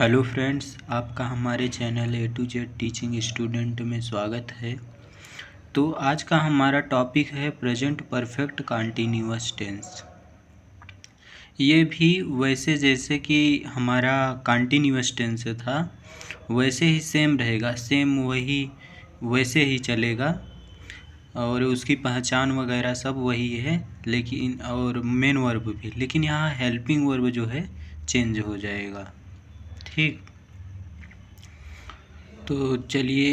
Hello friends, आपका हमारे channel A to Z teaching student में स्वागत है। तो आज का हमारा टॉपिक है प्रेजेंट परफेक्ट कंटीन्यूअस टेंस। ये भी वैसे जैसे कि हमारा कंटीन्यूअस टेंस था वैसे ही सेम रहेगा, सेम वही वैसे ही चलेगा और उसकी पहचान वगैरह सब वही है, लेकिन और मेन वर्ब भी, लेकिन यहाँ हेल्पिंग वर्ब जो है चेंज हो जाएगा। ठीक, तो चलिए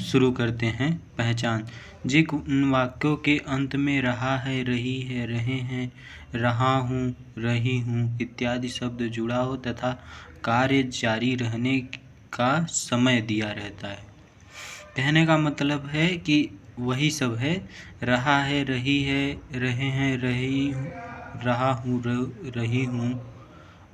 शुरू करते हैं। पहचान। जिन वाक्यों के अंत में रहा है, रही है, रहे हैं, रहा हूँ, रही हूँ इत्यादि शब्द जुड़ा हो तथा कार्य जारी रहने का समय दिया रहता है। कहने का मतलब है कि वही सब है, रहा है, रही है, रहे हैं, रहा हूँ, रही हूँ।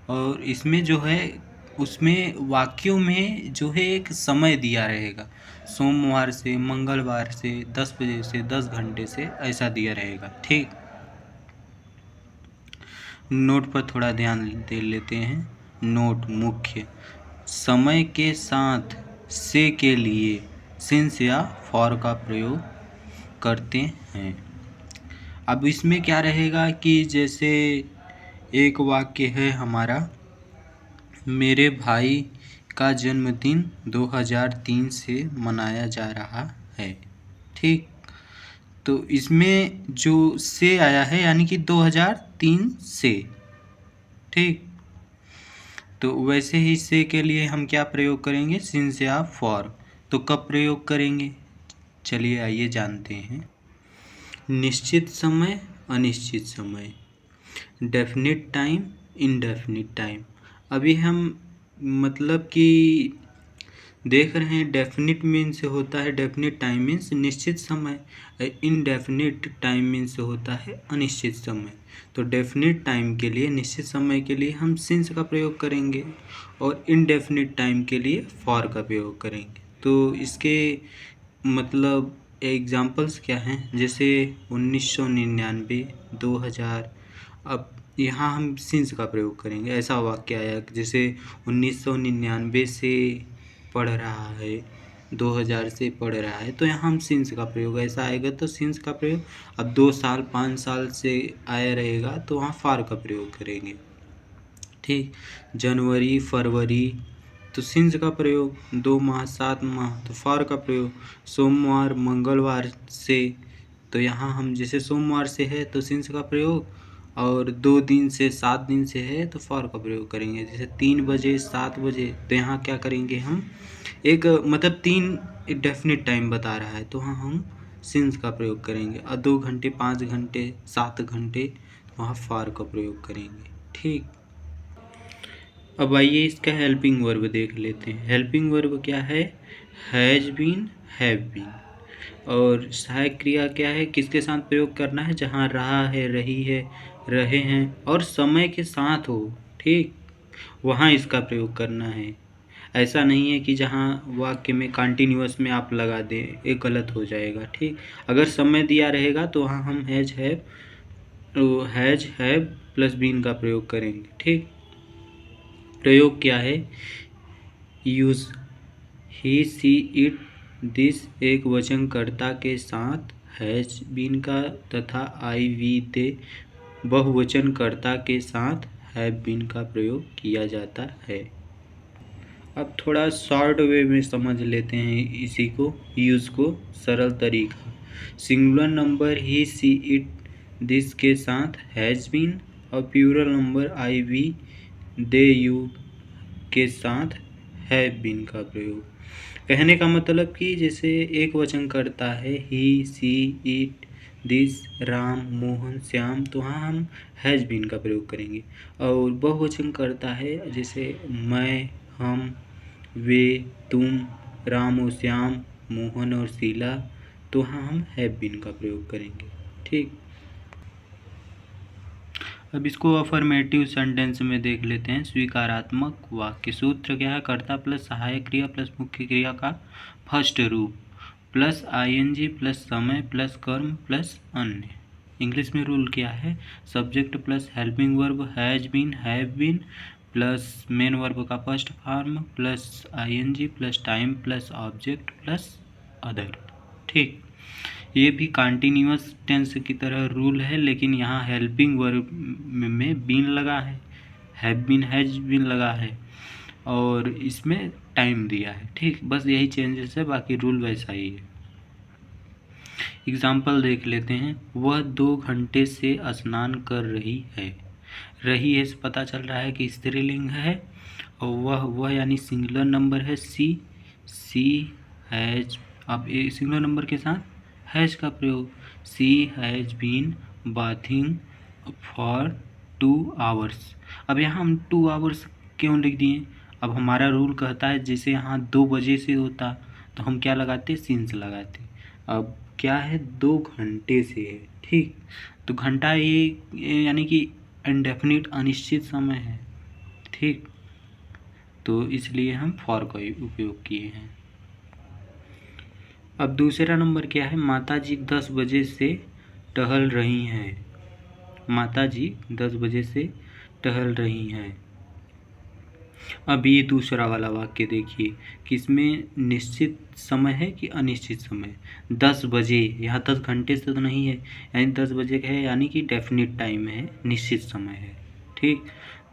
और इसमें जो है उसमें वाक्यों में जो है एक समय दिया रहेगा, सोमवार से मंगलवार से 10 बजे से 10 घंटे से ऐसा दिया रहेगा। ठीक, नोट पर थोड़ा ध्यान दे लेते हैं। नोट मुख्य। समय के साथ से के लिए सिंस या फॉर का प्रयोग करते हैं। अब इसमें क्या रहेगा कि जैसे एक वाक्य है हमारा, मेरे भाई का जन्मदिन 2003 से मनाया जा रहा है। ठीक, तो इसमें जो से आया है यानी कि 2003 से। ठीक, तो वैसे ही से के लिए हम क्या प्रयोग करेंगे, सिंस या फॉर। तो कब प्रयोग करेंगे, चलिए आइए जानते हैं। निश्चित समय, अनिश्चित समय, डेफिनिट टाइम, इनडेफिनिट टाइम। अभी हम मतलब कि देख रहे हैं डेफिनिट मीन्स होता है, डेफिनिट टाइम मीन्स निश्चित समय, इनडेफिनिट टाइम मीन्स होता है अनिश्चित समय। तो डेफिनिट टाइम के लिए, निश्चित समय के लिए हम सिंस का प्रयोग करेंगे और इनडेफिनिट टाइम के लिए फॉर का प्रयोग करेंगे। तो इसके मतलब एग्जाम्पल्स क्या हैं, जैसे 1999, 2000। अब यहाँ हम सिंस का प्रयोग करेंगे। ऐसा वाक्य आया जैसे 1999 से पढ़ रहा है, 2000 से पढ़ रहा है, तो यहाँ हम सिंस का प्रयोग ऐसा आएगा तो सिंस का प्रयोग। अब 2 साल 5 साल से आया रहेगा तो वहाँ फार का प्रयोग करेंगे। ठीक, जनवरी फरवरी तो सिंस का प्रयोग, 2 माह 7 माह तो फार का प्रयोग। सोमवार मंगलवार से, तो यहाँ हम जैसे सोमवार से है तो सिंस का प्रयोग, और 2 दिन से 7 दिन से है तो फॉर का प्रयोग करेंगे। जैसे 3 बजे 7 बजे तो यहाँ क्या करेंगे हम, एक मतलब 3 एक डेफिनिट टाइम बता रहा है तो वहाँ हम सिंस का प्रयोग करेंगे, और 2 घंटे 5 घंटे 7 घंटे वहाँ फॉर का प्रयोग करेंगे। ठीक, अब आइए इसका हेल्पिंग वर्ब देख लेते हैं। हेल्पिंग वर्ब क्या है, हैज बीन, हैव बीन। और सहायक क्रिया क्या है, किसके साथ प्रयोग करना है, जहाँ रहा है, रही है, रहे हैं और समय के साथ हो। ठीक, वहाँ इसका प्रयोग करना है। ऐसा नहीं है कि जहाँ वाक्य में कंटिन्यूअस में आप लगा दें, ये गलत हो जाएगा। ठीक, अगर समय दिया रहेगा तो वहाँ हम हैज हैव प्लस बीन का प्रयोग करेंगे। ठीक, प्रयोग क्या है, use, he she it this एक वचनकर्ता के साथ हैज बीन का तथा आई वी दे बहुवचनकर्ता के साथ हैव बीन का प्रयोग किया जाता है। अब थोड़ा शॉर्ट वे में समझ लेते हैं इसी को, यूज़ को, सरल तरीका। Singular number he she it this के साथ हैज बीन और plural number I we they you के साथ हैव बीन का प्रयोग। कहने का मतलब कि जैसे एक वचन करता है he she it this Ram Mohan Shyam, तो वहाँ हम हैज बीन का प्रयोग करेंगे। और बहुवचन करता है जैसे मैं, हम, वे, तुम, राम और श्याम, मोहन और शीला, तो वहाँ हम हैव बीन का प्रयोग करेंगे। ठीक, अब इसको अफर्मेटिव सेंटेंस में देख लेते हैं। स्वीकारात्मक वाक्य। सूत्र क्या है, कर्ता प्लस सहायक क्रिया प्लस मुख्य क्रिया का फर्स्ट रूप प्लस आईएनजी प्लस समय प्लस कर्म प्लस अन्य। इंग्लिश में रूल क्या है, subject plus helping verb has been have been plus main verb का first form plus ing plus time plus object plus other. ठीक, ये भी कंटिन्यूअस टेंस की तरह रूल है, लेकिन यहाँ हेल्पिंग वर्ब में बीन लगा है, हैव बीन हैज बीन लगा है, और इसमें टाइम दिया है। ठीक, बस यही चेंजेस है, बाकी रूल वैसा ही है। एग्जाम्पल देख लेते हैं। वह 2 घंटे से स्नान कर रही है। रही है से पता चल रहा है कि स्त्रीलिंग है, और वह यानी सिंगुलर नंबर है। सी हैज, अब ये सिंगुलर नंबर के साथ हैज का प्रयोग। She has been bathing for 2 hours. अब यहाँ हम 2 आवर्स क्यों लिख दिए? अब हमारा रूल कहता है जैसे यहाँ 2 बजे से होता तो हम क्या लगाते, सिंस लगाते। अब क्या है, 2 घंटे से है। ठीक, तो घंटा ये यानी कि इंडेफिनिट अनिश्चित समय है। ठीक, तो इसलिए हम फॉर का उपयोग किए हैं। अब दूसरा नंबर क्या है, माताजी 10 बजे से टहल रही हैं। माताजी 10 बजे से टहल रही हैं। अब ये दूसरा वाला वाक्य देखिए कि इसमें निश्चित समय है कि अनिश्चित समय। 10 बजे, यहाँ 10 घंटे से तो नहीं है, यानी 10 बजे का है, यानी कि डेफिनिट टाइम है, निश्चित समय है। ठीक,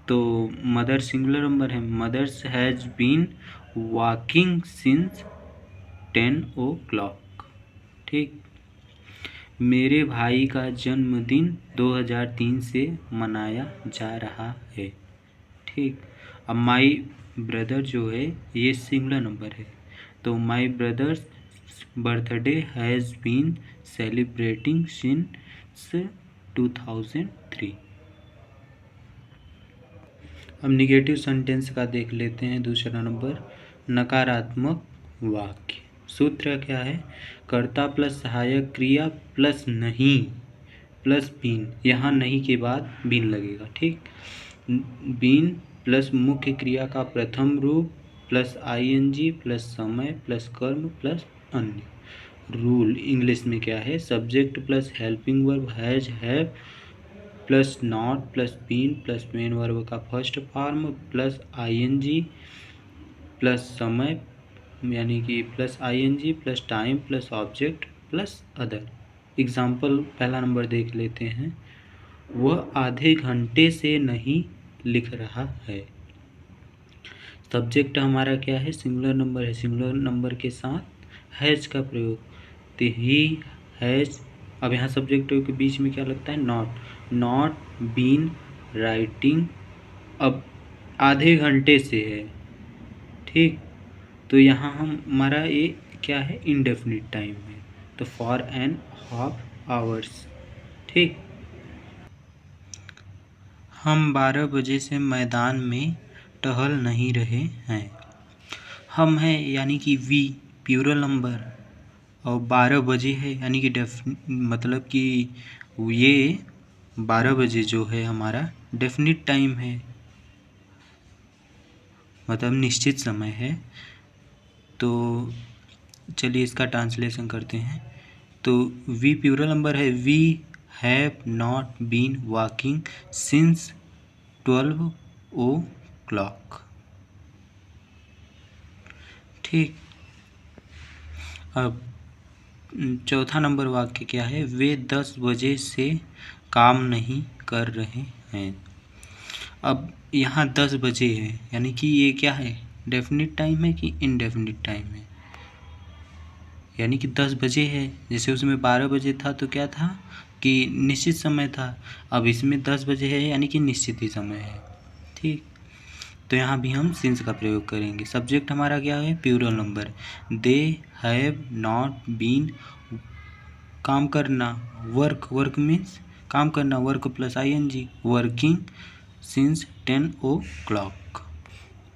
तो मदर सिंगुलर नंबर है। Mothers has been walking since 10 o'clock। ठीक, मेरे भाई का जन्मदिन 2003 से मनाया जा रहा है। ठीक, अब माई ब्रदर जो है ये सिंगुलर नंबर है, तो my brother's birthday has been celebrating since 2003। अब निगेटिव सेंटेंस का देख लेते हैं। दूसरा नंबर, नकारात्मक वाक्य। सूत्र क्या है, कर्ता प्लस सहायक क्रिया प्लस नहीं प्लस बीन। यहाँ नहीं के बाद बीन लगेगा। ठीक, बीन प्लस मुख्य क्रिया का प्रथम रूप प्लस ing प्लस समय प्लस कर्म प्लस अन्य। रूल इंग्लिश में क्या है, subject plus helping verb has have plus not plus been plus main verb का first form plus ing plus समय यानी कि plus ing plus time plus object plus other. Example पहला नंबर देख लेते हैं। वह आधे घंटे से नहीं लिख रहा है। सब्जेक्ट हमारा क्या है, सिंगुलर नंबर है, सिंगुलर नंबर के साथ हैज का प्रयोग, तो ही हैज। अब यहाँ सब्जेक्ट के बीच में क्या लगता है, नॉट बीन राइटिंग। अब आधे घंटे से है। ठीक, तो यहाँ हमारा ये क्या है, इंडेफिनिट टाइम है, तो फॉर एन हाफ आवर्स। ठीक, हम 12 बजे से मैदान में टहल नहीं रहे हैं। हम है यानी कि वी प्लूरल नंबर, और 12 बजे है यानी कि मतलब कि ये 12 बजे जो है हमारा डेफिनिट टाइम है, मतलब निश्चित समय है। तो चलिए इसका ट्रांसलेशन करते हैं। तो वी प्लूरल नंबर है, we have not been walking since 12 o'clock। ठीक, अब चौथा नंबर वाक्य क्या है, वे 10 बजे से काम नहीं कर रहे हैं। अब यहाँ 10 बजे है यानी कि ये क्या है, डेफिनिट टाइम है कि इनडेफिनिट टाइम है, यानी कि 10 बजे है। जैसे उसमें 12 बजे था तो क्या था कि निश्चित समय था, अब इसमें 10 बजे है यानी कि निश्चित ही समय है। ठीक, तो यहाँ भी हम सिंस का प्रयोग करेंगे। सब्जेक्ट हमारा क्या है, plural number. They have not been, काम करना, वर्क मीन्स काम करना, work plus ing, working since 10 o'clock।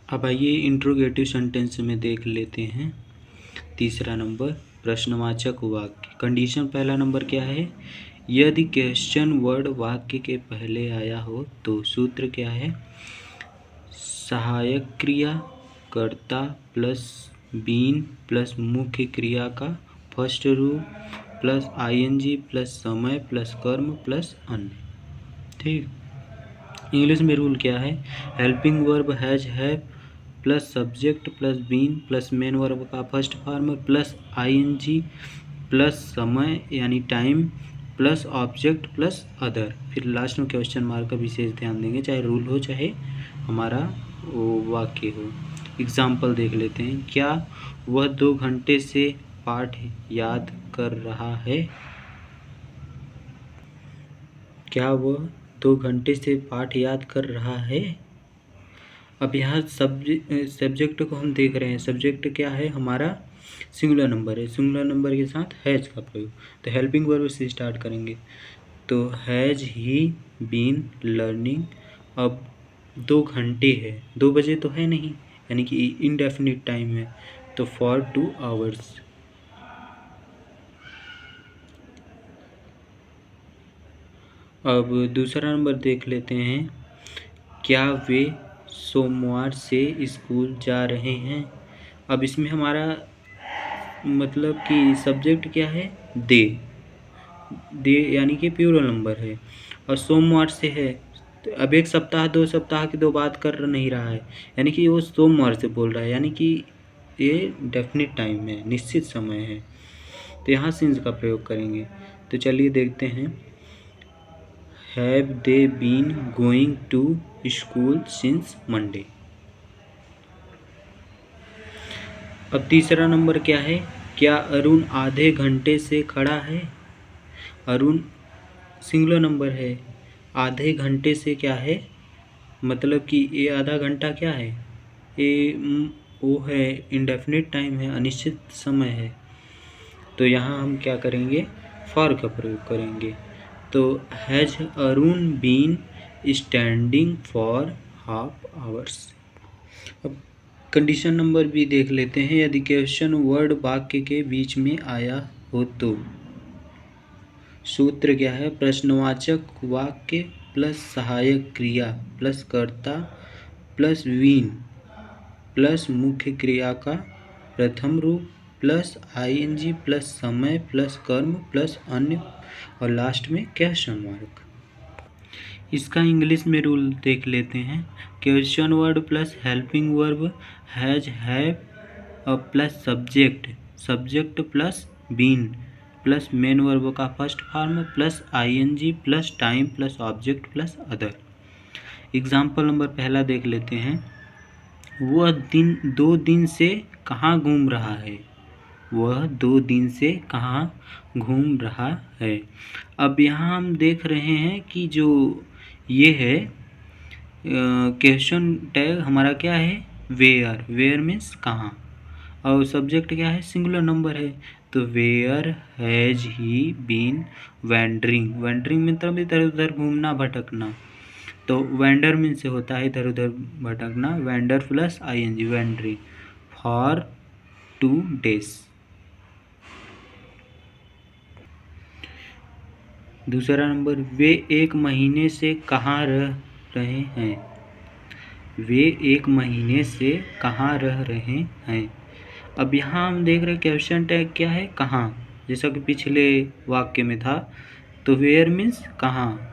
अब आइए इंट्रोगेटिव सेंटेंस में देख लेते हैं। तीसरा नंबर, प्रश्नवाचक वाक्य। कंडीशन पहला नंबर क्या है, यदि क्वेश्चन वर्ड वाक्य के पहले आया हो तो सूत्र क्या है, सहायक क्रिया कर्ता प्लस बीन प्लस मुख्य क्रिया का फर्स्ट रूप प्लस ing प्लस समय प्लस कर्म प्लस अन्य। ठीक, इंग्लिश में रूल क्या है? Helping verb has have plus subject plus been plus main verb का first form plus ING plus समय यानी time plus object plus other, फिर लास्ट में क्वेश्चन मार्क का विशेष ध्यान देंगे, चाहे रूल हो चाहे हमारा वो वाक्य हो। एग्जाम्पल देख लेते हैं। क्या वह 2 घंटे से पाठ याद कर रहा है? क्या वह 2 घंटे से पाठ याद कर रहा है? अब यहाँ सब्जेक्ट को हम देख रहे हैं। सब्जेक्ट क्या है हमारा? सिंगुलर नंबर है। सिंगुलर नंबर के साथ हैज का प्रयोग, तो हेल्पिंग वर्ब से स्टार्ट करेंगे। तो हैज ही बीन लर्निंग। अब 2 घंटे है, 2 बजे तो है नहीं, यानी कि इनडेफिनिट टाइम है, तो फॉर 2 आवर्स। अब दूसरा नंबर देख लेते हैं। क्या वे सोमवार से स्कूल जा रहे हैं? अब इसमें हमारा मतलब कि सब्जेक्ट क्या है? दे यानी कि प्लूरल नंबर है, और सोमवार से है, तो अब 1 सप्ताह 2 सप्ताह की 2 बात कर नहीं रहा है, यानी कि वो सोमवार से बोल रहा है, यानी कि ये डेफिनिट टाइम है, निश्चित समय है, तो यहाँ सिंस का प्रयोग करेंगे। तो चलिए देखते हैं। Have they been going to school since Monday. अब तीसरा नंबर क्या है? क्या अरुण आधे घंटे से खड़ा है? अरुण सिंगुलर नंबर है, आधे घंटे से क्या है, मतलब कि ये आधा घंटा क्या है? ये वो है, इंडेफिनिट टाइम है, अनिश्चित समय है, तो यहाँ हम क्या करेंगे? फॉर का प्रयोग करेंगे। तो has Arun been standing for half hours. अब कंडीशन नंबर भी देख लेते हैं। यदि क्वेश्चन वर्ड वाक्य के बीच में आया हो तो सूत्र क्या है? प्रश्नवाचक वाक्य प्लस सहायक क्रिया प्लस कर्ता प्लस वीन प्लस मुख्य क्रिया का प्रथम रूप प्लस आईएनजी प्लस समय प्लस कर्म प्लस अन्य, और लास्ट में क्वेश्चन मार्क। इसका इंग्लिश में रूल देख लेते हैं। Question word plus helping verb has have plus subject plus been plus main verb का first form plus ING plus time plus object plus other. Example number पहला देख लेते हैं। वह 2 दिन से कहाँ घूम रहा है? वह 2 दिन से कहाँ घूम रहा है? अब यहाँ हम देख रहे हैं कि जो ये है क्वेश्चन टैग हमारा क्या है? वेयर मीन्स कहाँ, और सब्जेक्ट क्या है? सिंगुलर नंबर है, तो where has he been wandering मतलब इधर उधर घूमना भटकना, तो वेंडर मीन से होता है इधर उधर भटकना, wander plus I N G wandering for 2 days। दूसरा नंबर, वे 1 महीने से कहाँ रह रहे हैं? वे 1 महीने से कहाँ रह रहे हैं? अब यहाँ हम देख रहे हैं क्वेश्चन टैग क्या है? कहाँ, जैसा कि पिछले वाक्य में था, तो वेयर मीन्स कहाँ,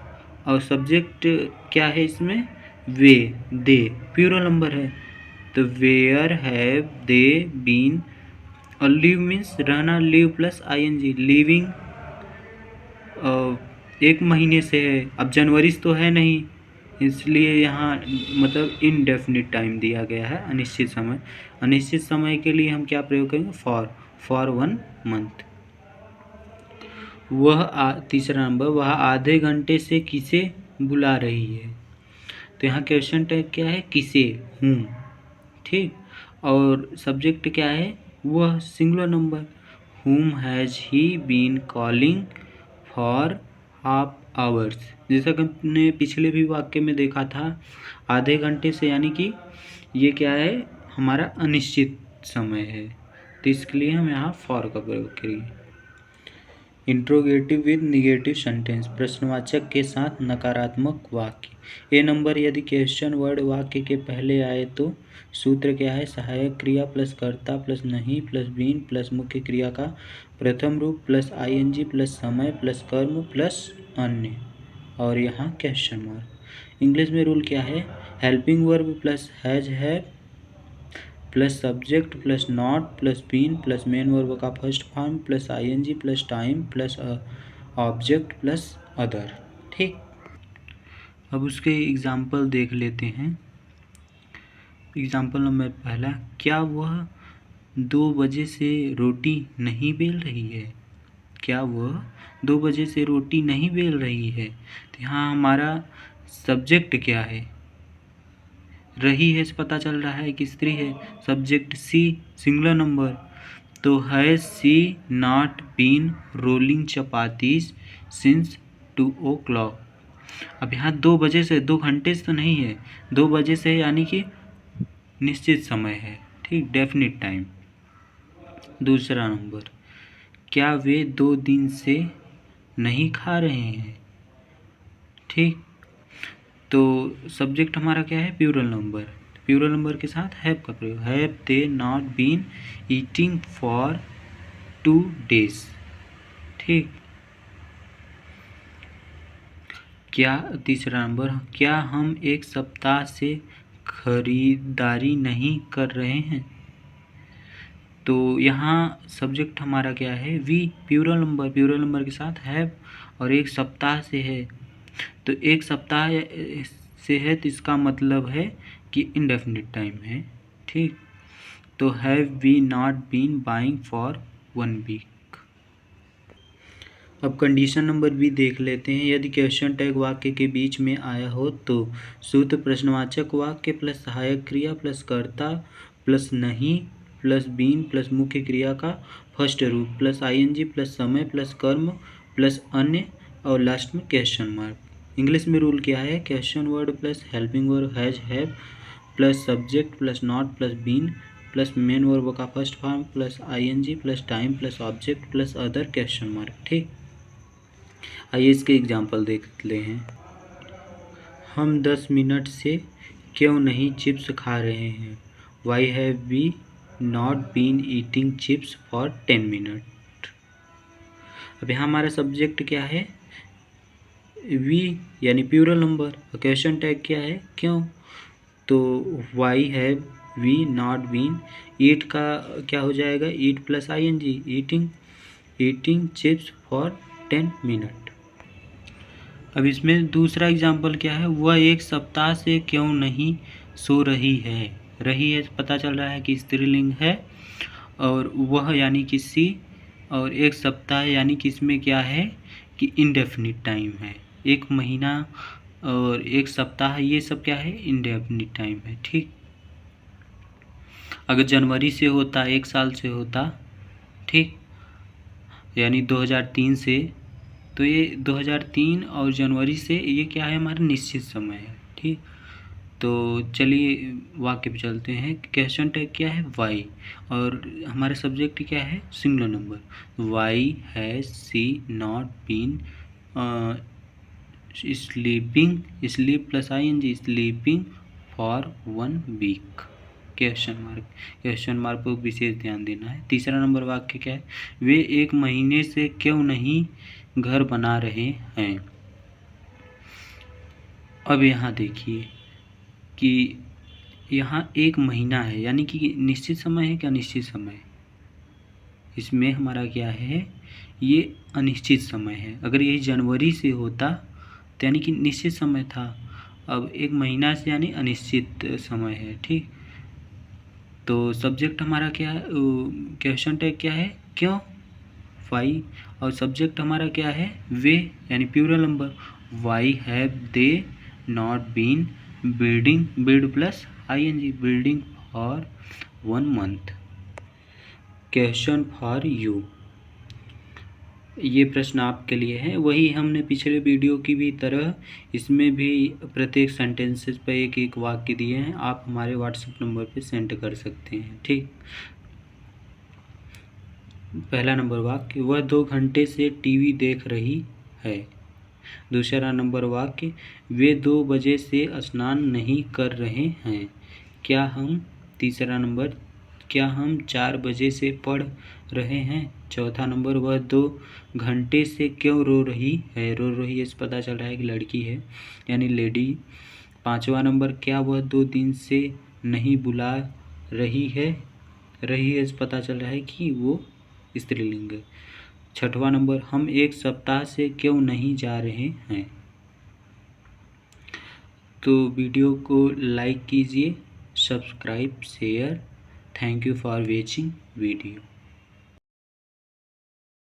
और सब्जेक्ट क्या है इसमें? वे दे प्लूरल नंबर है, तो वेयर हैव दे बीन, और लिव मीन्स रहना, लिव प्लस आईएनजी लिविंग, 1 महीने से है, अब जनवरी तो है नहीं, इसलिए यहाँ मतलब इनडेफिनिट टाइम दिया गया है, अनिश्चित समय। अनिश्चित समय के लिए हम क्या प्रयोग करेंगे? For 1 month। तीसरा नंबर, वह आधे घंटे से किसे बुला रही है? तो यहाँ क्वेश्चन टैग क्या है? किसे, हूँ, ठीक, और सब्जेक्ट क्या है? वह singular number, whom has he been calling for half hours, जैसा कि हमने पिछले भी वाक्य में देखा था, आधे घंटे से, यानी कि ये क्या है? हमारा अनिश्चित समय है, तो इसके लिए हम यहाँ फॉर का प्रयोग करेंगे। इंट्रोगेटिव विद निगेटिव सेंटेंस, प्रश्नवाचक के साथ नकारात्मक वाक्य। ए नंबर, यदि क्वेश्चन वर्ड वाक्य के पहले आए तो सूत्र क्या है? सहायक क्रिया प्लस कर्ता प्लस नहीं प्लस बीन प्लस मुख्य क्रिया का प्रथम रूप प्लस आईएनजी प्लस समय प्लस कर्म प्लस अन्य, और यहाँ क्वेश्चन मार्क। इंग्लिश में रूल क्या है, helping verb plus has have plus subject plus not plus been plus main verb का first form plus ING plus time plus object plus other. ठीक, अब उसके एग्जाम्पल देख लेते हैं। एग्जाम्पल नंबर पहला, क्या वह 2 बजे से रोटी नहीं बेल रही है? क्या वह 2 बजे से रोटी नहीं बेल रही है? तो यहाँ हमारा सब्जेक्ट क्या है, रही है, पता चल रहा है कि स्त्री है। सब्जेक्ट सी सिंगुलर नंबर, तो है she not been rolling chapatis since 2 o'clock। अब यहाँ 2 बजे से, 2 घंटे से तो नहीं है, 2 बजे से यानी कि निश्चित समय है। ठीक, डेफिनिट टाइम। दूसरा नंबर, क्या वे 2 दिन से नहीं खा रहे हैं? ठीक, तो सब्जेक्ट हमारा क्या है, प्लूरल नंबर। प्लूरल नंबर के साथ हैव का प्रयोग, have they not been eating for 2 days। ठीक, क्या तीसरा नंबर, क्या हम 1 सप्ताह से खरीदारी नहीं कर रहे हैं? तो यहाँ सब्जेक्ट हमारा क्या है, we, plural number, plural number के साथ हैव और 1 सप्ताह से है, तो 1 सप्ताह से है तो इसका मतलब है कि इंडेफिनिट टाइम है। ठीक, तो have we not been buying for 1 week। अब कंडीशन नंबर भी देख लेते हैं। यदि क्वेश्चन टैग वाक्य के बीच में आया हो तो सूत्र प्रश्नवाचक वाक्य प्लस सहायक क्रिया प्लस कर्ता प्लस नहीं प्लस बीन प्लस मुख्य क्रिया का फर्स्ट रूप प्लस आईएनजी प्लस समय प्लस कर्म प्लस अन्य और लास्ट में क्वेश्चन मार्क। इंग्लिश में रूल क्या है, question word plus helping verb has have plus subject plus not plus been plus main verb का first form plus ING plus time plus object plus other question mark. ठीक, आइए इसके example देखते हैं। हम 10 मिनट से क्यों नहीं चिप्स खा रहे हैं? Why have we not been eating chips for 10 minute. अब यहाँ हमारा सब्जेक्ट क्या है, वी यानी प्लूरल नंबर, क्वेश्चन टैग क्या है, क्यों, तो why have we not been, eat का क्या हो जाएगा, eat plus ING, eating chips for 10 minute. अब इसमें दूसरा एग्जाम्पल क्या है, वह 1 सप्ताह से क्यों नहीं सो रही है? रही है पता चल रहा है कि स्त्रीलिंग है, और वह यानी कि सी, और 1 सप्ताह यानी कि इसमें क्या है कि इंडेफिनिट टाइम है। 1 महीना और 1 सप्ताह ये सब क्या है, इंडेफिनिट टाइम है। ठीक, अगर जनवरी से होता, 1 साल से होता, ठीक, यानी 2003 से, तो ये 2003 और जनवरी से ये क्या है, हमारा निश्चित समय है। ठीक, तो चलिए वाक्य पे चलते हैं। क्वेश्चन टैग क्या है, वाई, और हमारा सब्जेक्ट क्या है, singular number. Why has she not been sleeping, sleep plus I N G, sleeping for 1 week, question mark पर विशेष ध्यान देना है। तीसरा नंबर वाक्य क्या है, वे 1 महीने से क्यों नहीं घर बना रहे हैं? अब यहाँ देखिए कि यहाँ 1 महीना है यानी कि निश्चित समय है क्या, निश्चित समय, इसमें हमारा क्या है, ये अनिश्चित समय है। अगर यही जनवरी से होता तो यानी कि निश्चित समय था, अब 1 महीना से यानी अनिश्चित समय है। ठीक, तो सब्जेक्ट हमारा क्या है, क्वेश्चन टैग क्या है, क्यों, वाई, और सब्जेक्ट हमारा क्या है, वे यानी plural number. Why have they not been building, build plus I N G, building for 1 month। Question for you, ये प्रश्न आपके लिए है। वही हमने पिछले वीडियो की भी तरह इसमें भी प्रत्येक सेंटेंसेस पर एक एक वाक्य दिए हैं, आप हमारे व्हाट्सएप नंबर पे सेंड कर सकते हैं। ठीक, पहला नंबर वाक्य, वह 2 घंटे से टीवी देख रही है। दूसरा नंबर वाक्य, वे 2 बजे से स्नान नहीं कर रहे हैं। क्या हम, तीसरा नंबर, क्या हम 4 बजे से पढ़ रहे हैं। चौथा नंबर, वह 2 घंटे से क्यों रो रही है। रो रही है, इस पता चल रहा है कि लड़की है यानी लेडी। 5वां नंबर, क्या वह 2 दिन से नहीं बुला रही है पता चल रहा है कि वो स्त्रीलिंग है। 6वां नंबर, हम 1 सप्ताह से क्यों नहीं जा रहे हैं। तो वीडियो को लाइक कीजिए, subscribe, share. Thank you for watching video.